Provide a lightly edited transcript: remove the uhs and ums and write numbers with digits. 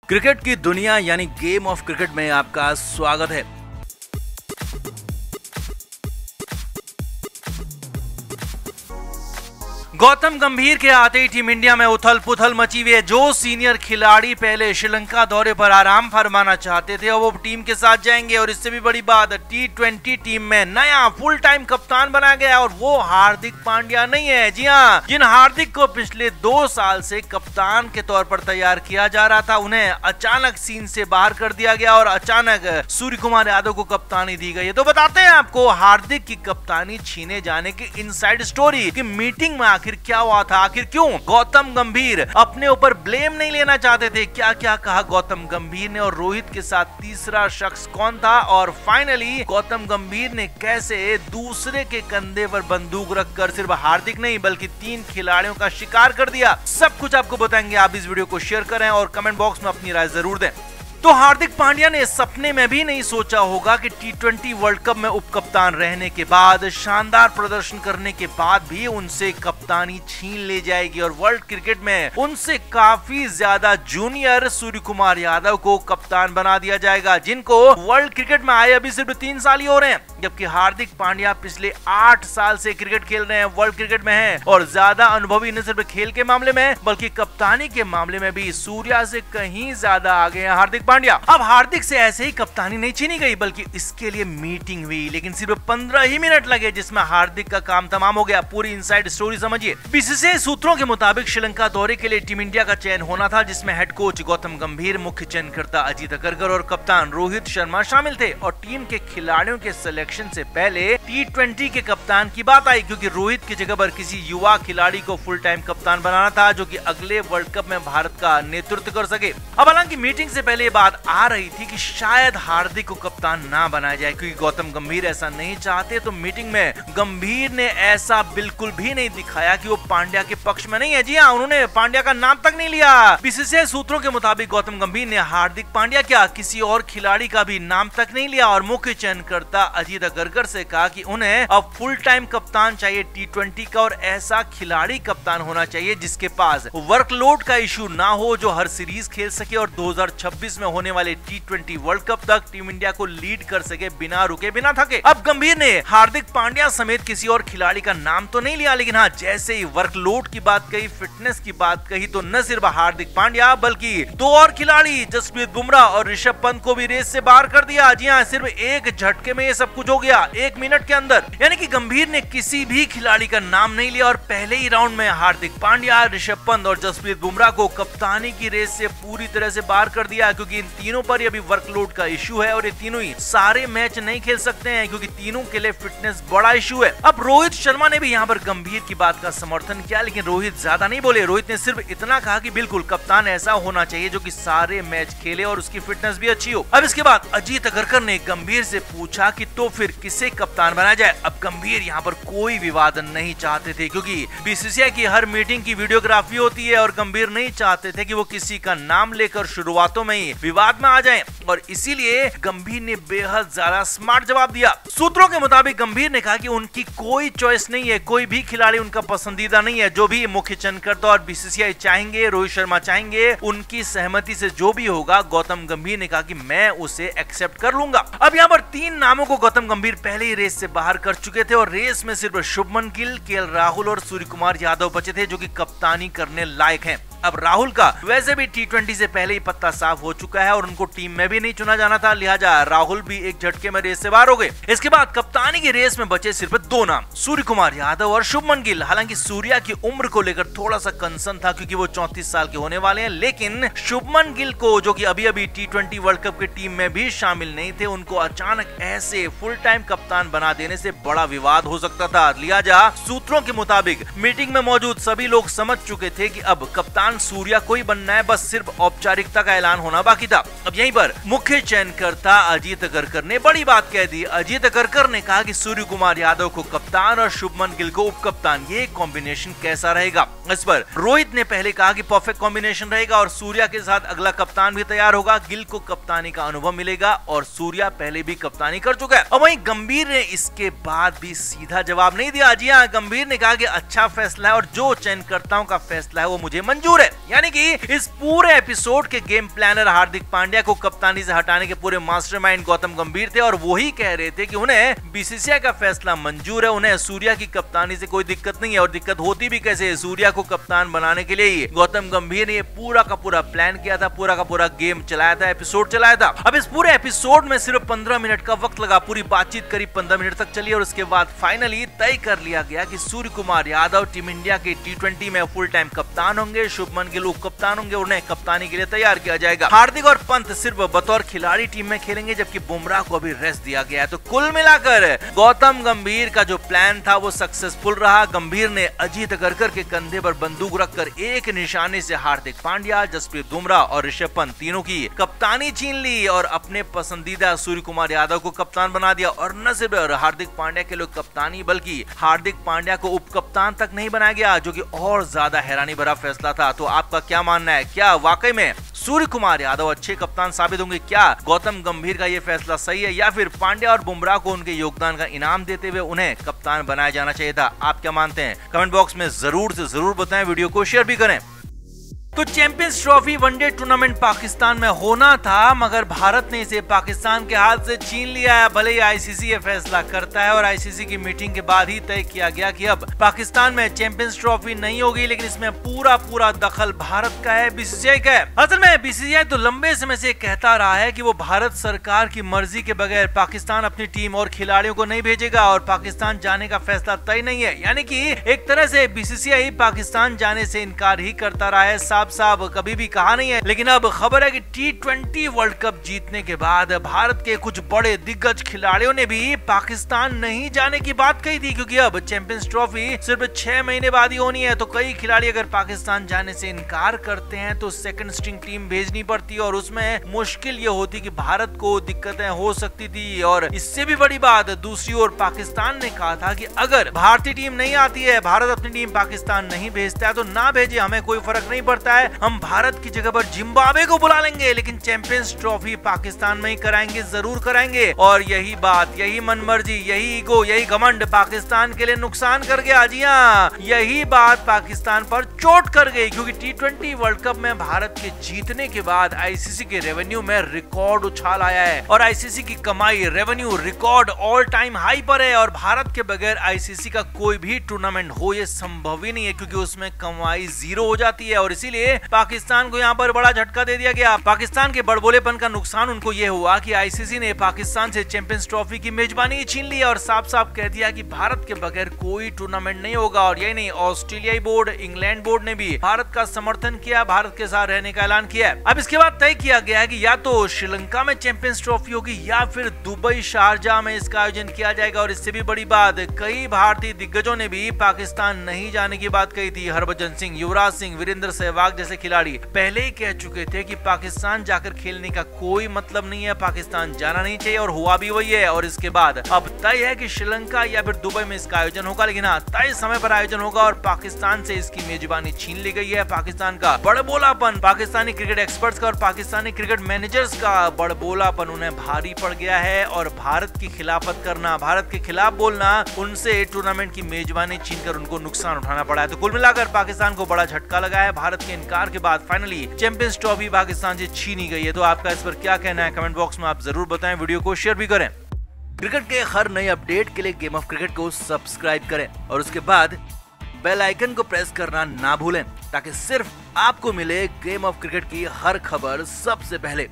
Cricket की दुनिया यानी गेम ऑफ क्रिकेट में आपका स्वागत है। गौतम गंभीर के आते ही टीम इंडिया में उथल पुथल मची हुई है। जो सीनियर खिलाड़ी पहले श्रीलंका दौरे पर आराम फरमाना चाहते थे, अब वो टीम के साथ जाएंगे। और इससे भी बड़ी बात, T20 टीम में नया फुल टाइम कप्तान बनाया गया और वो हार्दिक पांड्या नहीं है। जी हाँ, जिन हार्दिक को पिछले 2 साल से कप्तान के तौर पर तैयार किया जा रहा था, उन्हें अचानक सीन से बाहर कर दिया गया और अचानक सूर्य कुमार यादव को कप्तानी दी गई है। तो बताते हैं आपको हार्दिक की कप्तानी छीने जाने की इनसाइड स्टोरी कि मीटिंग में आखिर क्या हुआ था, आखिर क्यों गौतम गंभीर अपने ऊपर ब्लेम नहीं लेना चाहते थे, क्या क्या कहा गौतम गंभीर ने और रोहित के साथ तीसरा शख्स कौन था, और फाइनली गौतम गंभीर ने कैसे दूसरे के कंधे पर बंदूक रखकर सिर्फ हार्दिक नहीं बल्कि 3 खिलाड़ियों का शिकार कर दिया। सब कुछ आपको बताएंगे। आप इस वीडियो को शेयर करें और कमेंट बॉक्स में अपनी राय जरूर दें। तो हार्दिक पांड्या ने सपने में भी नहीं सोचा होगा कि T20 वर्ल्ड कप में उपकप्तान रहने के बाद, शानदार प्रदर्शन करने के बाद भी उनसे कप्तानी छीन ले जाएगी और वर्ल्ड क्रिकेट में उनसे काफी ज्यादा जूनियर सूर्य कुमार यादव को कप्तान बना दिया जाएगा, जिनको वर्ल्ड क्रिकेट में आए अभी सिर्फ 3 साल ही हो रहे हैं। जबकि हार्दिक पांड्या पिछले 8 साल से क्रिकेट खेल रहे हैं, वर्ल्ड क्रिकेट में हैं और ज्यादा अनुभवी न सिर्फ खेल के मामले में बल्कि कप्तानी के मामले में भी सूर्या से कहीं ज्यादा आगे हैं हार्दिक पांड्या। अब हार्दिक से ऐसे ही कप्तानी नहीं छीनी गई बल्कि इसके लिए मीटिंग हुई, लेकिन सिर्फ 15 ही मिनट लगे जिसमें हार्दिक का काम तमाम हो गया। पूरी इनसाइड स्टोरी समझिए। बीसीसीआई सूत्रों के मुताबिक श्रीलंका दौरे के लिए टीम इंडिया का चयन होना था, जिसमें हेड कोच गौतम गंभीर, मुख्य चयनकर्ता अजीत अग्रकर और कप्तान रोहित शर्मा शामिल थे। और टीम के खिलाड़ियों के सिलेक्शन से पहले T20 के कप्तान की बात आई, क्योंकि रोहित की जगह पर किसी युवा खिलाड़ी को फुल टाइम कप्तान बनाना था जो कि अगले वर्ल्ड कप में भारत का नेतृत्व कर सके। अब हालांकि मीटिंग से पहले बात आ रही थी कि शायद हार्दिक को कप्तान ना बनाया जाए, क्योंकि गौतम गंभीर ऐसा नहीं चाहते। तो मीटिंग में गंभीर ने ऐसा बिल्कुल भी नहीं दिखाया कि वो पांड्या के पक्ष में नहीं है। जी हाँ, उन्होंने पांड्या का नाम तक नहीं लिया। बीसीसीआई सूत्रों के मुताबिक गौतम गंभीर ने हार्दिक पांड्या क्या किसी और खिलाड़ी का भी नाम तक नहीं लिया और मुख्य चयनकर्ता अजीत अग्रकर से कहा कि उन्हें अब फुल टाइम कप्तान चाहिए T20 का, और ऐसा खिलाड़ी कप्तान होना चाहिए जिसके पास वर्कलोड का इशू ना हो, जो हर सीरीज खेल सके और 2026 में होने वाले T20 वर्ल्ड कप तक टीम इंडिया को लीड कर सके बिना रुके बिना थके। अब गंभीर ने हार्दिक पांड्या समेत किसी और खिलाड़ी का नाम तो नहीं लिया, लेकिन हाँ, जैसे ही वर्कलोड की बात कही, फिटनेस की बात कही, तो न सिर्फ हार्दिक पांड्या बल्कि 2 और खिलाड़ी जसप्रीत बुमराह और ऋषभ पंत को भी रेस से बाहर कर दिया। जी हाँ, सिर्फ एक झटके में ये सब कुछ हो गया, 1 मिनट के अंदर। यानी कि गंभीर ने किसी भी खिलाड़ी का नाम नहीं लिया और पहले ही राउंड में हार्दिक पांड्या, ऋषभ पंत और जसप्रीत बुमराह को कप्तानी की रेस से पूरी तरह से बाहर कर दिया, क्योंकि इन तीनों पर अभी वर्कलोड का इशू है और ये तीनों ही सारे मैच नहीं खेल सकते हैं, क्योंकि तीनों के लिए फिटनेस बड़ा इशू है। अब रोहित शर्मा ने भी यहाँ पर गंभीर की बात का समर्थन किया, लेकिन रोहित ज्यादा नहीं बोले। रोहित ने सिर्फ इतना कहा कि बिल्कुल कप्तान ऐसा होना चाहिए जो कि सारे मैच खेले और उसकी फिटनेस भी अच्छी हो। अब इसके बाद अजीत अग्रकर ने गंभीर से पूछा कि तो फिर किसे कप्तान बनाया जाए। अब गंभीर यहाँ पर कोई विवाद नहीं चाहते थे, क्योंकि बीसीसीआई की हर मीटिंग की वीडियोग्राफी होती है और गंभीर नहीं चाहते थे कि वो किसी का नाम लेकर शुरुआतों में ही विवाद में आ जाएं, और इसीलिए गंभीर ने बेहद ज्यादा स्मार्ट जवाब दिया। सूत्रों के मुताबिक गंभीर ने कहा कि उनकी कोई चॉइस नहीं है, कोई भी खिलाड़ी उनका पसंदीदा नहीं है। जो भी मुख्य चयनकर्ता और बीसीसीआई चाहेंगे, रोहित शर्मा चाहेंगे, उनकी सहमति से जो भी होगा, गौतम गंभीर ने कहा कि मैं उसे एक्सेप्ट कर लूंगा। अब यहाँ पर 3 नामों को गौतम गंभीर पहले ही रेस से बाहर कर चुके थे और रेस में सिर्फ शुभमन गिल, केएल राहुल और सूर्य कुमार यादव बचे थे जो कि कप्तानी करने लायक हैं। अब राहुल का वैसे भी T20 से पहले ही पत्ता साफ हो चुका है और उनको टीम में भी नहीं चुना जाना था, लिहाजा राहुल भी एक झटके में रेस से बाहर हो गए। इसके बाद कप्तानी की रेस में बचे सिर्फ 2 नाम, सूर्य कुमार यादव और शुभमन गिल। हालांकि सूर्या की उम्र को लेकर थोड़ा सा कंसर्न था, क्योंकि वो 34 साल के होने वाले हैं, लेकिन शुभमन गिल को, जो कि अभी अभी T20 वर्ल्ड कप की टीम में भी शामिल नहीं थे, उनको अचानक ऐसे फुल टाइम कप्तान बना देने से बड़ा विवाद हो सकता था। लिहाजा सूत्रों के मुताबिक मीटिंग में मौजूद सभी लोग समझ चुके थे कि अब कप्तान सूर्या को ही बनना है, बस सिर्फ औपचारिकता का ऐलान होना बाकी था। अब यहीं पर मुख्य चयनकर्ता अजीत अगरकर ने बड़ी बात कह दी। अजीत अगरकर ने कहा कि सूर्य कुमार यादव को कप्तान और शुभमन गिल को उप कप्तान, ये कॉम्बिनेशन कैसा रहेगा। इस पर रोहित ने पहले कहा कि परफेक्ट कॉम्बिनेशन रहेगा और सूर्या के साथ अगला कप्तान भी तैयार होगा। गिल को कप्तानी का अनुभव मिलेगा और सूर्या पहले भी कप्तानी कर चुका है। और वहीं गंभीर ने इसके बाद भी सीधा जवाब नहीं दिया। जी हाँ, गंभीर ने कहा कि अच्छा फैसला है और जो चयनकर्ताओं का फैसला है वो मुझे मंजूर है। यानी कि इस पूरे एपिसोड के गेम प्लानर हार्दिक पांड्या को कप्तानी से हटाने के पूरे मास्टरमाइंड गौतम गंभीर थे और वही कह रहे थे कि उन्हें बीसीसीआई का फैसला मंजूर है, उन्हें सूर्या की कप्तानी से कोई दिक्कत नहीं है। और दिक्कत होती भी कैसे, सूर्या को कप्तान बनाने के लिए ही गौतम गंभीर ने ये पूरा का पूरा प्लान किया था, पूरा का पूरा गेम चलाया था, एपिसोड चलाया था। अब इस पूरे एपिसोड में सिर्फ 15 मिनट का वक्त लगा, पूरी बातचीत करीब 15 मिनट तक चली और उसके बाद फाइनली तय कर लिया गया कि सूर्य कुमार यादव टीम इंडिया के T20 में फुल टाइम कप्तान होंगे, शुभमन गिल उप कप्तान होंगे, उन्हें कप्तानी के लिए तैयार किया जाएगा। हार्दिक और पंत सिर्फ बतौर खिलाड़ी टीम में खेलेंगे, जबकि बुमराह को अभी रेस्ट दिया गया है। तो कुल मिलाकर गौतम गंभीर का जो प्लान था वो सक्सेसफुल रहा। गंभीर ने अजीत अगरकर के कंधे पर बंदूक रखकर एक निशाने से हार्दिक पांड्या, जसप्रीत बुमराह और ऋषभ पंत तीनों की कप्तानी छीन ली और अपने पसंदीदा सूर्य कुमार यादव को कप्तान बना दिया। और न सिर्फ हार्दिक पांड्या के लिए कप्तानी, बल्कि हार्दिक पांड्या को उप कप्तान तक नहीं बनाया गया, जो कि और ज्यादा हैरानी भरा फैसला था। तो आपका क्या मानना है, क्या वाकई में सूर्य कुमार यादव अच्छे कप्तान साबित होंगे? क्या गौतम गंभीर का ये फैसला सही है या फिर पांड्या और बुमराह को उनके योगदान का इनाम देते हुए उन्हें कप्तान बनाया जाना चाहिए था? आप क्या मानते हैं? कमेंट बॉक्स में जरूर से जरूर बताएं, वीडियो को शेयर भी करें। तो champions trophy one day tournament Pakistan में होना था, मगर भारत ने इसे पाकिस्तान के हाथ से छीन लिया है। भले ही आईसीसी ये फैसला करता है और आईसीसी की मीटिंग के बाद ही तय किया गया कि अब पाकिस्तान में चैंपियंस ट्रॉफी नहीं होगी, लेकिन इसमें पूरा दखल भारत का है, बीसीसीआई का है। असल में बीसीसीआई तो लंबे समय से कहता रहा है कि वो भारत सरकार की मर्जी के बगैर पाकिस्तान अपनी टीम और खिलाड़ियों को नहीं भेजेगा और पाकिस्तान जाने का फैसला तय नहीं है। यानी कि एक तरह से बीसीसीआई पाकिस्तान जाने से इनकार ही करता रहा है, साफ कभी भी कहा नहीं है। लेकिन अब खबर है कि T20 वर्ल्ड कप जीतने के बाद भारत के कुछ बड़े दिग्गज खिलाड़ियों ने भी पाकिस्तान नहीं जाने की बात कही थी, क्योंकि अब चैंपियंस ट्रॉफी सिर्फ 6 महीने बाद ही होनी है। तो कई खिलाड़ी अगर पाकिस्तान जाने से इनकार करते हैं तो सेकंड स्ट्रिंग टीम भेजनी पड़ती है और उसमें मुश्किल ये होती कि भारत को दिक्कतें हो सकती थी। और इससे भी बड़ी बात, दूसरी ओर पाकिस्तान ने कहा था कि अगर भारतीय टीम नहीं आती है, भारत अपनी टीम पाकिस्तान नहीं भेजता है तो ना भेजे, हमें कोई फर्क नहीं पड़ता है, हम भारत की जगह पर जिम्बाब्वे को बुला लेंगे, लेकिन चैंपियंस ट्रॉफी पाकिस्तान में ही कराएंगे, जरूर कराएंगे। और यही बात, यही मनमर्जी, यही ईगो, यही घमंड पाकिस्तान के लिए नुकसान कर गया। जी हाँ, यही बात पाकिस्तान पर चोट कर गई, क्योंकि T20 वर्ल्ड कप में भारत के जीतने के बाद आईसीसी के रेवेन्यू में रिकॉर्ड उछाल आया है और आईसीसी की कमाई, revenue record all time high पर है। और भारत के बगैर आईसीसी का कोई भी टूर्नामेंट हो ये संभव ही नहीं है, क्योंकि उसमें कमाई 0 हो जाती है। और इसीलिए पाकिस्तान को यहाँ पर बड़ा झटका दे दिया गया। पाकिस्तान के बड़बोलेपन का नुकसान उनको ये हुआ कि आईसीसी ने पाकिस्तान से चैंपियंस ट्रॉफी की मेजबानी छीन ली और साफ साफ कह दिया कि भारत के बगैर कोई टूर्नामेंट नहीं होगा। और यही नहीं, ऑस्ट्रेलियाई बोर्ड, इंग्लैंड बोर्ड ने भी भारत का समर्थन किया, भारत के साथ रहने का ऐलान किया। अब इसके बाद तय किया गया है कि या तो श्रीलंका में चैंपियंस ट्रॉफी होगी या फिर दुबई, शारजाह में इसका आयोजन किया जाएगा। और इससे भी बड़ी बात, कई भारतीय दिग्गजों ने भी पाकिस्तान नहीं जाने की बात कही थी। हरभजन सिंह, युवराज सिंह, वीरेंद्र सहवाग जैसे खिलाड़ी पहले ही कह चुके थे कि पाकिस्तान जाकर खेलने का कोई मतलब नहीं है, पाकिस्तान जाना नहीं चाहिए, और हुआ भी वही है। और इसके बाद अब तय है कि श्रीलंका या फिर दुबई में इसका आयोजन होगा, लेकिन हाँ, तय समय पर आयोजन होगा और पाकिस्तान से इसकी मेजबानी छीन ली गई है। पाकिस्तान का बड़बोलापन, पाकिस्तानी क्रिकेट एक्सपर्ट्स का और पाकिस्तानी क्रिकेट मैनेजर्स का बड़बोलापन उन्हें भारी पड़ गया है और भारत की खिलाफत करना, भारत के खिलाफ बोलना, उनसे टूर्नामेंट की मेजबानी छीनकर उनको नुकसान उठाना पड़ा है। तो कुल मिलाकर पाकिस्तान को बड़ा झटका लगा है। भारत के इनकार के बाद फाइनली चैंपियंस ट्रॉफी पाकिस्तान से छीनी गई है। तो आपका इस पर क्या कहना है? कमेंट बॉक्स में आप जरूर बताएं, वीडियो को शेयर भी करें। क्रिकेट के हर नए अपडेट के लिए गेम ऑफ क्रिकेट को सब्सक्राइब करें और उसके बाद बेल आइकन को प्रेस करना ना भूलें, ताकि सिर्फ आपको मिले गेम ऑफ क्रिकेट की हर खबर सबसे पहले।